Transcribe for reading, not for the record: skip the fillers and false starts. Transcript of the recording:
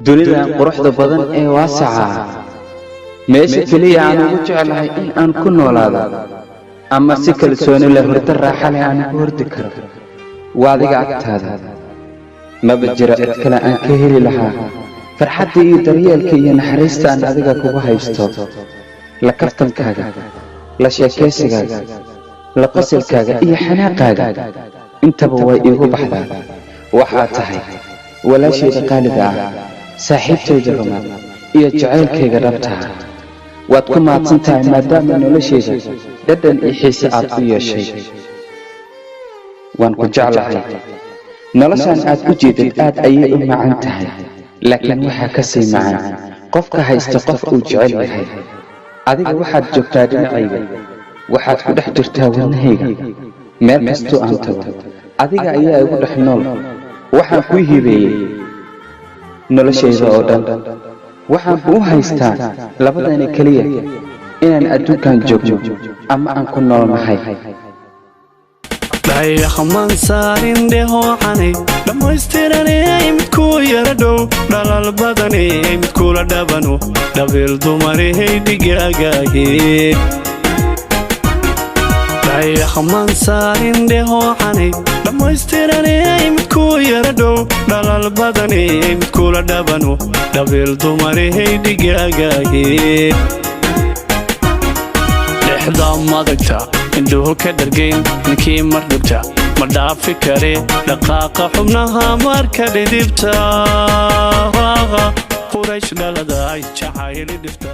dunida quruxda badan ee waasaca meesha kaliya aan ugu jeclahay in aan ku noolaado ama si kalsooni leh hurdo raaxo leh aan ku hurdi karo waa adiga agtaada maba jiro cid kale aan ka heli lahaa farxadda iyo daryeelka iyo naxariista aan adiga kugu haysto la kaftankaaga la sheekaysigaaga la qasilkaaga iyo xanaaqaaga intaba way iigu baxdaa waxaa tahay walaashayda qaaliga ah saaxiibtayda rumaad iyo jacaylkayga dhabtaa waad ku mahadsan tahay maadaama noloshayda dhadhan iyo xiise aad u yeeshay waan ku jeclahay noloshaan aad u jeedad aad ayay u macaan tahay laakiin waxaa ka sii macaan qofka haysta qof uu jecel yahay adiga waxaad joogtaa dhinacayga waxaad ku dhex jirtaa wadnahayga meel kastuu aan tago adiga ayaa igu dhex nool waxaan kuu hibeeyey noloshayda oo dhan waxaan kuu haystaa labadani keliya inaan adduunkan joogno ama aan ku noolnahay dayaxman saarin dheehoocanay dhammaystiranay midkuu yara dhow dhalal badanay midkula dhabano dhabil dumarhay dhigaagaagee dayaxman saarin dheehoocanay dhammaystiranay midkuu yara dhow dhalal badanay midkula dhabano dhabil dumarhay dhigaagaagee dhexda madagta indhuhu ka dhargayn ninkii mar dhibta ma dhaafi kare dhaqaaqa xubnaha marka dhidibta quraysh dhalada ay jacayli dhifta